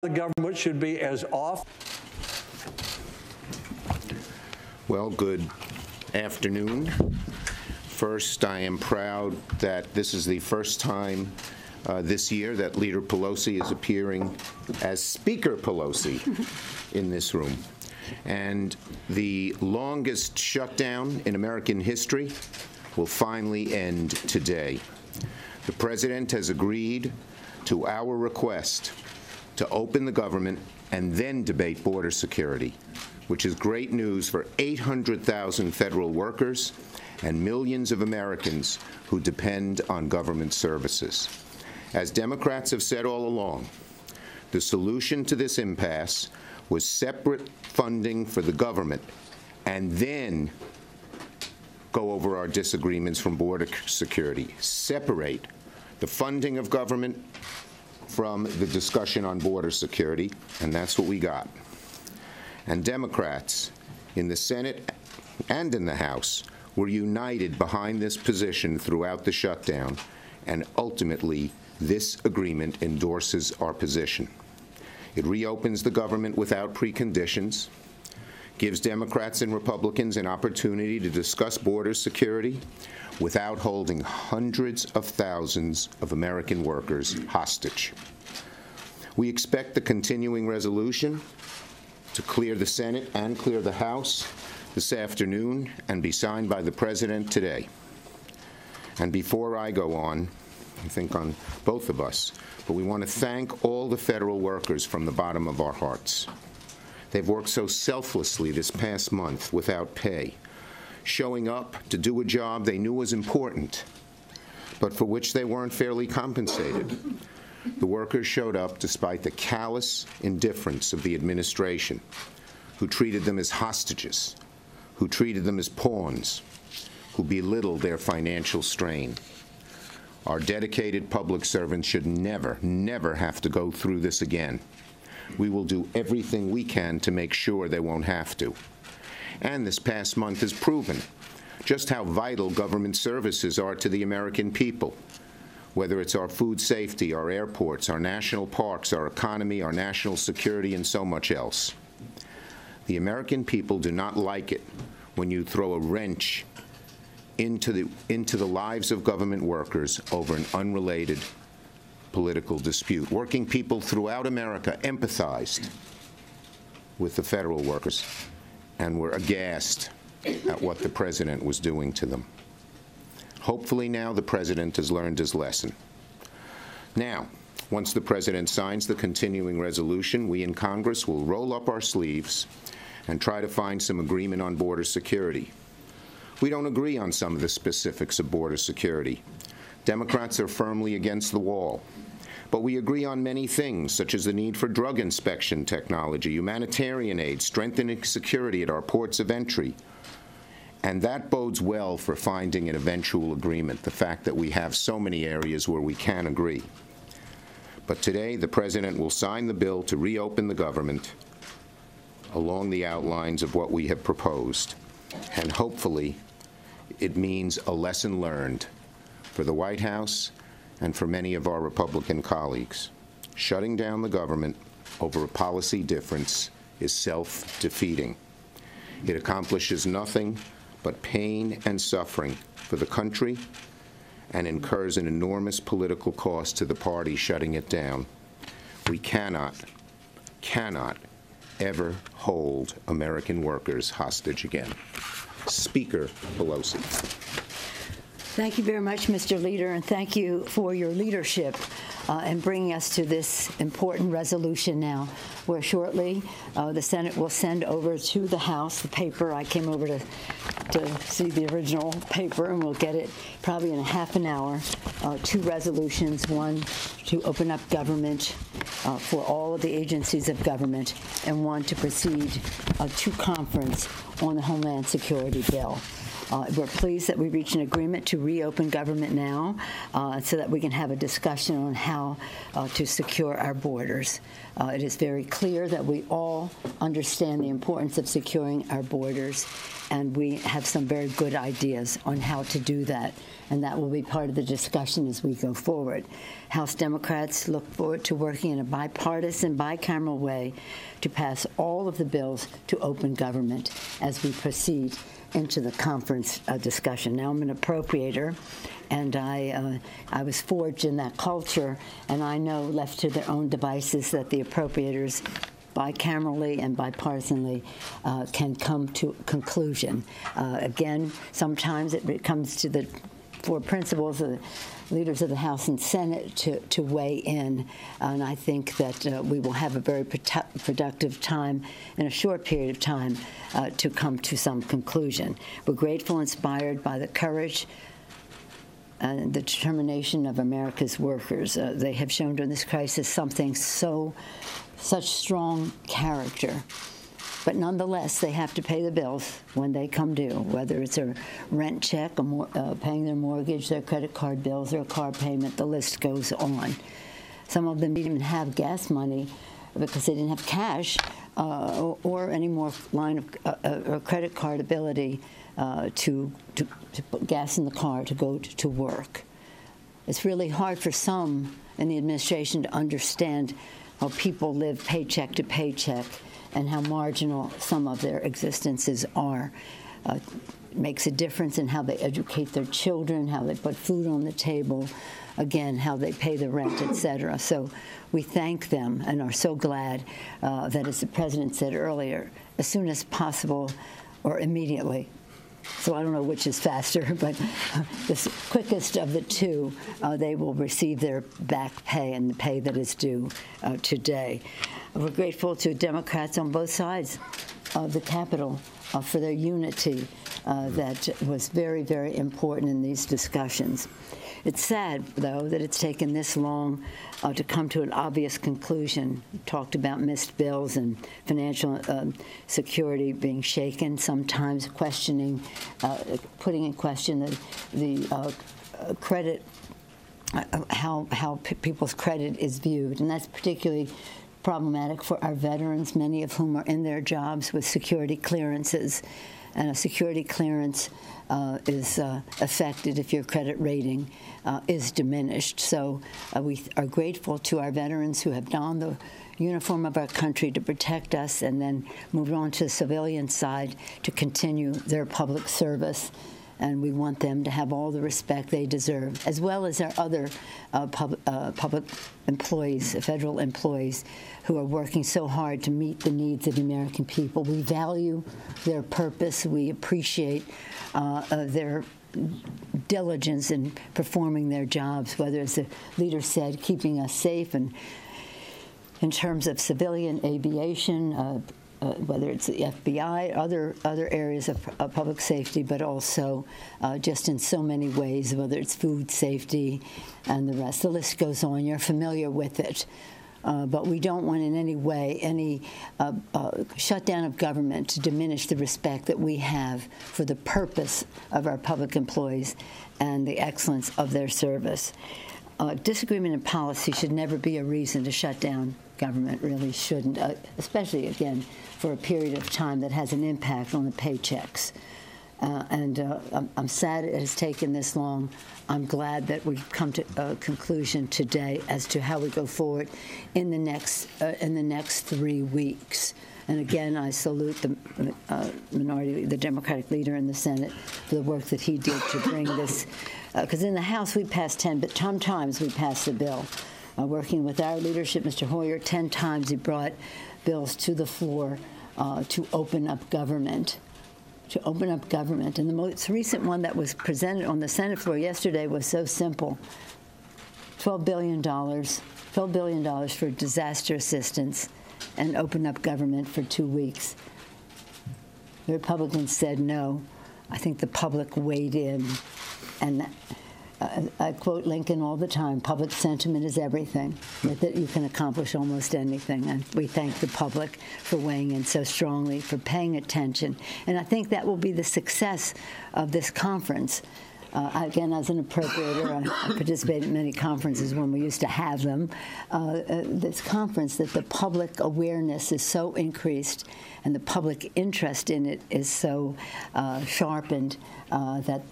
the government should be as off. Well, good afternoon. First, I am proud that this is the first time this year that Leader Pelosi is appearing as Speaker Pelosi in this room. And the longest shutdown in American history will finally end today. The President has agreed to our request to open the government and then debate border security, which is great news for 800,000 federal workers and millions of Americans who depend on government services. As Democrats have said all along, the solution to this impasse was separate funding for the government and then go over our disagreements from border security. Separate the funding of government from the discussion on border security, and that's what we got. And Democrats in the Senate and in the House were united behind this position throughout the shutdown, and ultimately this agreement endorses our position. It reopens the government without preconditions, gives Democrats and Republicans an opportunity to discuss border security without holding hundreds of thousands of American workers hostage. We expect the continuing resolution to clear the Senate and clear the House this afternoon and be signed by the President today. And before I go on, I think on both of us, but we want to thank all the federal workers from the bottom of our hearts. They've worked so selflessly this past month without pay, showing up to do a job they knew was important, but for which they weren't fairly compensated. The workers showed up despite the callous indifference of the administration, who treated them as hostages, who treated them as pawns, who belittled their financial strain. Our dedicated public servants should never, never have to go through this again. We will do everything we can to make sure they won't have to. And this past month has proven just how vital government services are to the American people, whether it's our food safety, our airports, our national parks, our economy, our national security, and so much else. The American people do not like it when you throw a wrench into the lives of government workers over an unrelated political dispute. Working people throughout America empathized with the federal workers and were aghast at what the President was doing to them. Hopefully now the President has learned his lesson. Now, once the President signs the continuing resolution, we in Congress will roll up our sleeves and try to find some agreement on border security. We don't agree on some of the specifics of border security. Democrats are firmly against the wall. But we agree on many things, such as the need for drug inspection technology, humanitarian aid, strengthening security at our ports of entry. And that bodes well for finding an eventual agreement, the fact that we have so many areas where we can agree. But today, the President will sign the bill to reopen the government along the outlines of what we have proposed. And hopefully, it means a lesson learned for the White House and for many of our Republican colleagues. Shutting down the government over a policy difference is self-defeating. It accomplishes nothing but pain and suffering for the country and incurs an enormous political cost to the party shutting it down. We cannot ever hold American workers hostage again. Speaker Pelosi. Thank you very much, Mr. Leader, and thank you for your leadership in bringing us to this important resolution now, where shortly the Senate will send over to the House the paper. I came over to see the original paper, and we'll get it probably in a half an hour. Two resolutions, one to open up government for all of the agencies of government, and one to proceed to conference on the Homeland Security bill. We're pleased that we reached an agreement to reopen government now so that we can have a discussion on how how to secure our borders. It is very clear that we all understand the importance of securing our borders, and we have some very good ideas on how to do that, and that will be part of the discussion as we go forward. House Democrats look forward to working in a bipartisan, bicameral way to pass all of the bills to open government as we proceed into the conference discussion. Now, I'm an appropriator, and I was forged in that culture, and I know, left to their own devices, that the appropriators bicamerally and bipartisanly can come to conclusion. Again, sometimes it comes to the four principles of the leaders of the House and Senate to weigh in, and I think that we will have a very productive time in a short period of time to come to some conclusion. We're grateful, inspired by the courage and the determination of America's workers. They have shown during this crisis such strong character. But nonetheless, they have to pay the bills when they come due, whether it's a rent check, paying their mortgage, their credit card bills, their car payment, the list goes on. Some of them didn't even have gas money because they didn't have cash or any more line of or credit card ability to put gas in the car to go to work. It's really hard for some in the administration to understand how people live paycheck to paycheck and how marginal some of their existences are. It makes a difference in how they educate their children, how they put food on the table, again, how they pay the rent, et cetera. So we thank them and are so glad that, as the President said earlier, as soon as possible or immediately. So I don't know which is faster, but the quickest of the two, they will receive their back pay and the pay that is due today. We're grateful to Democrats on both sides of the Capitol for their unity that was very, very important in these discussions. It's sad, though, that it's taken this long to come to an obvious conclusion. We talked about missed bills and financial security being shaken, sometimes questioning, putting in question the credit, how people's credit is viewed. And that's particularly problematic for our veterans, many of whom are in their jobs with security clearances. And a security clearance is affected if your credit rating is diminished. So we are grateful to our veterans who have donned the uniform of our country to protect us and then moved on to the civilian side to continue their public service. And we want them to have all the respect they deserve, as well as our other public employees, federal employees, who are working so hard to meet the needs of the American people. We value their purpose. We appreciate their diligence in performing their jobs, whether, as the leader said, keeping us safe, and in terms of civilian aviation, whether it's the FBI, other areas of public safety, but also just in so many ways, whether it's food safety and the rest. The list goes on. You're familiar with it. But we don't want in any way any shutdown of government to diminish the respect that we have for the purpose of our public employees and the excellence of their service. Disagreement in policy should never be a reason to shut down government, really shouldn't, especially, again, for a period of time that has an impact on the paychecks. I'm sad it has taken this long. I'm glad that we've come to a conclusion today as to how we go forward in the next 3 weeks. And again, I salute the the Democratic leader in the Senate for the work that he did to bring this. Because in the House we passed 10, but sometimes we passed the bill. Working with our leadership, Mr. Hoyer, 10 times he brought bills to the floor to open up government. And the most recent one that was presented on the Senate floor yesterday was so simple. $12 billion for disaster assistance and open up government for 2 weeks. The Republicans said no. I think the public weighed in. And I quote Lincoln all the time, public sentiment is everything, that you can accomplish almost anything. And we thank the public for weighing in so strongly, for paying attention. And I think that will be the success of this conference. Again, as an appropriator, I participated in many conferences when we used to have them. This conference, that the public awareness is so increased and the public interest in it is so sharpened that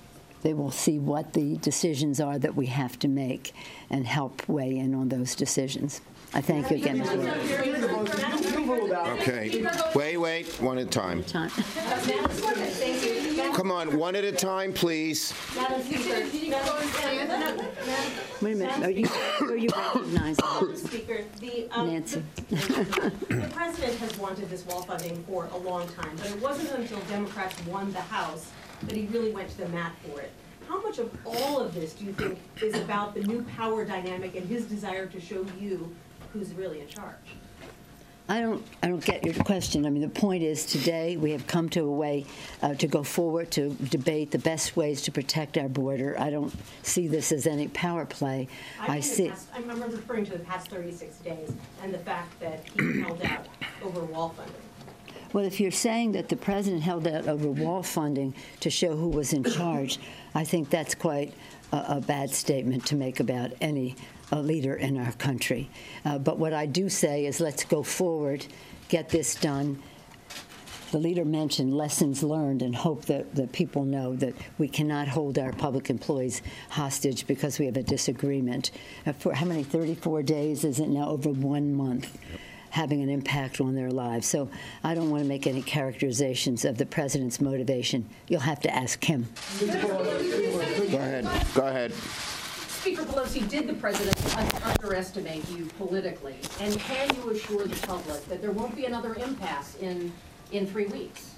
they will see what the decisions are that we have to make and help weigh in on those decisions. I thank you again, Mr. Leader. Okay. Wait. One at a time. Come on, one at a time, please. Wait a minute. Are you recognized? Speaker, Nancy. the president has wanted this wall funding for a long time, but it wasn't until Democrats won the House that he really went to the mat for it. How much of all of this do you think is about the new power dynamic and his desire to show you who's really in charge? I don't get your question. I mean, the point is today we have come to a way to go forward to debate the best ways to protect our border. I don't see this as any power play. I'm referring to the past 36 days and the fact that he held out over wall funding. Well, if you're saying that the president held out over wall funding to show who was in charge, I think that's quite a bad statement to make about any leader in our country. But what I do say is let's go forward, get this done. The leader mentioned lessons learned and hope that the people know that we cannot hold our public employees hostage because we have a disagreement. For how many, 34 days? Is it now over 1 month? Having an impact on their lives. So I don't want to make any characterizations of the president's motivation. You'll have to ask him. Go ahead. Speaker Pelosi, did the president underestimate you politically? And can you assure the public that there won't be another impasse in 3 weeks?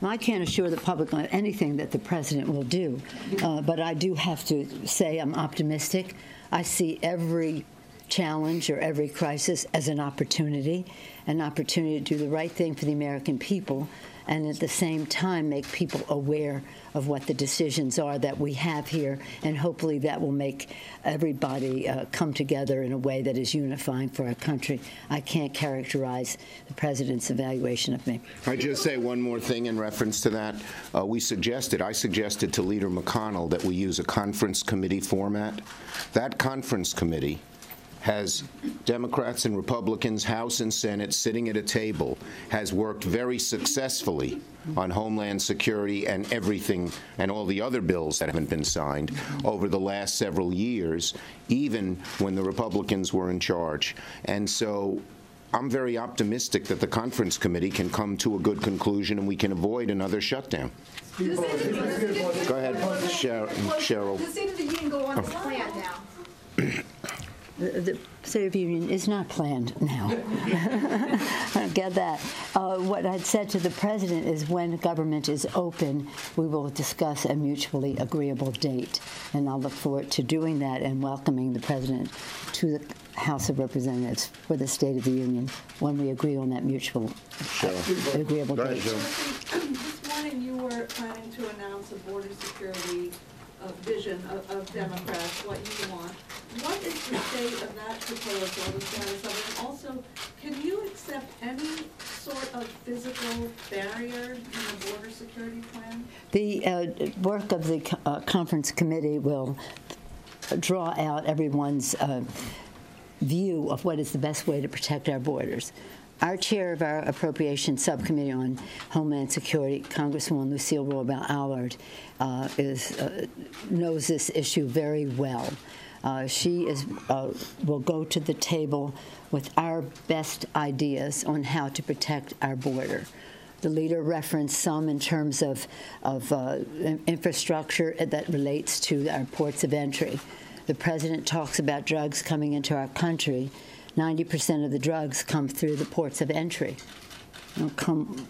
Well, I can't assure the public on anything that the president will do. But I do have to say I'm optimistic. I see every challenge or every crisis as an opportunity to do the right thing for the American people, and at the same time make people aware of what the decisions are that we have here, and hopefully that will make everybody come together in a way that is unifying for our country. I can't characterize the president's evaluation of me. I just say one more thing in reference to that. I suggested to Leader McConnell that we use a conference committee format. That conference committee has Democrats and Republicans, House and Senate, sitting at a table, has worked very successfully on Homeland Security and everything and all the other bills that haven't been signed over the last several years, even when the Republicans were in charge. And so I'm very optimistic that the conference committee can come to a good conclusion and we can avoid another shutdown. Go ahead, Cheryl. The State of the Union go on its plan now. The State of the Union is not planned now. I don't get that. What I'd said to the president is when government is open, we will discuss a mutually agreeable date. And I'll look forward to doing that and welcoming the president to the House of Representatives for the State of the Union when we agree on that mutual agreeable date. This morning you were planning to announce a border security vision of Democrats, what you want. What is the state of that proposal, the status of it? And also, can you accept any sort of physical barrier in the border security plan? The work of the conference committee will draw out everyone's view of what is the best way to protect our borders. Our chair of our Appropriations Subcommittee on Homeland Security, Congresswoman Lucille Roybal-Allard, knows this issue very well. She will go to the table with our best ideas on how to protect our border. The leader referenced some in terms of infrastructure that relates to our ports of entry. The president talks about drugs coming into our country. 90% of the drugs come through the ports of entry. They don't come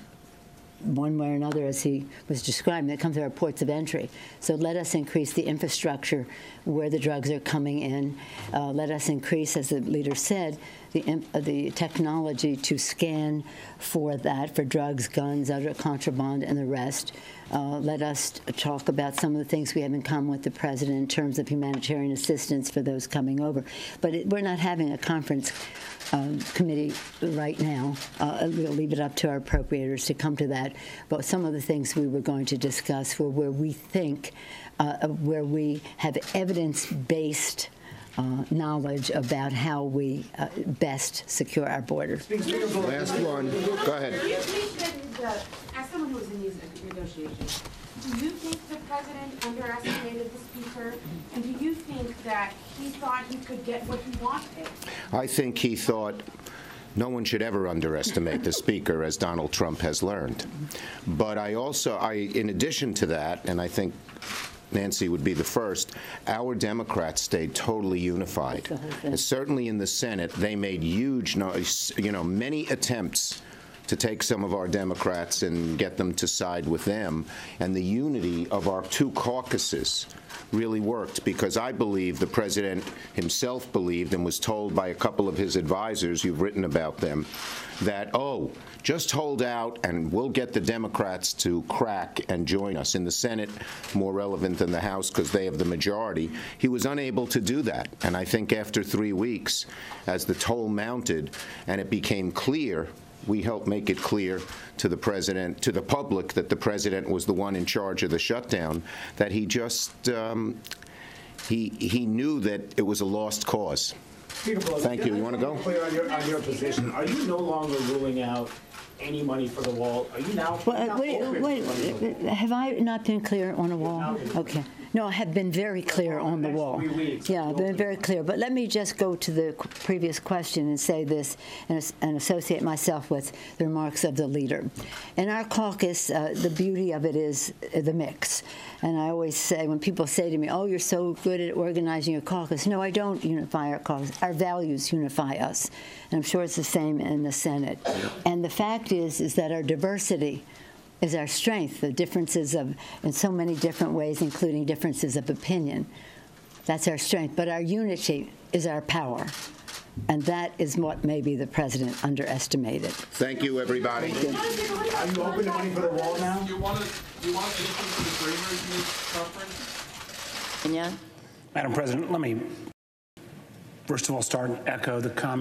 one way or another, as he was describing. They come through our ports of entry. So let us increase the infrastructure where the drugs are coming in. Let us increase, as the leader said, the technology to scan for that, for drugs, guns, other contraband, and the rest. Let us talk about some of the things we have in common with the president in terms of humanitarian assistance for those coming over. But we're not having a conference committee right now. We'll leave it up to our appropriators to come to that. But some of the things we were going to discuss were where we think, where we have evidence-based knowledge about how we best secure our borders. Last one. Go ahead. As someone who was in these negotiations, do you think the president underestimated the speaker? And do you think that he thought he could get what he wanted? I think he thought no one should ever underestimate the speaker, as Donald Trump has learned. But in addition to that, and I think Nancy would be the first, our Democrats stayed totally unified. And certainly in the Senate, they made huge noise, many attempts to take some of our Democrats and get them to side with them. And the unity of our two caucuses really worked, because I believe the president himself believed and was told by a couple of his advisors, you've written about them, that, just hold out and we'll get the Democrats to crack and join us. In the Senate, more relevant than the House because they have the majority, he was unable to do that. And I think after 3 weeks, as the toll mounted and it became clear, we helped make it clear to the president, to the public, that the president was the one in charge of the shutdown, that he just, he knew that it was a lost cause. Thank you. You want to go? Clear on your position. Are you no longer ruling out any money for the wall? Are you now? Wait, have I not been clear on the wall? Okay. No, I have been very clear on the wall. Yeah, I've been very clear. But let me just go to the previous question and say this and associate myself with the remarks of the leader. In our caucus, the beauty of it is the mix. And I always say, when people say to me, oh, you're so good at organizing a caucus. No, I don't unify our caucus. Our values unify us. And I'm sure it's the same in the Senate. And the fact is that our diversity is our strength, the differences in so many different ways, including differences of opinion. That's our strength. But our unity is our power. And that is what maybe the president underestimated. Thank you, everybody. Are you open to money for the wall now? Do you want to listen to the Dreamers News Conference? Yeah. Madam President, let me first of all start and echo the comments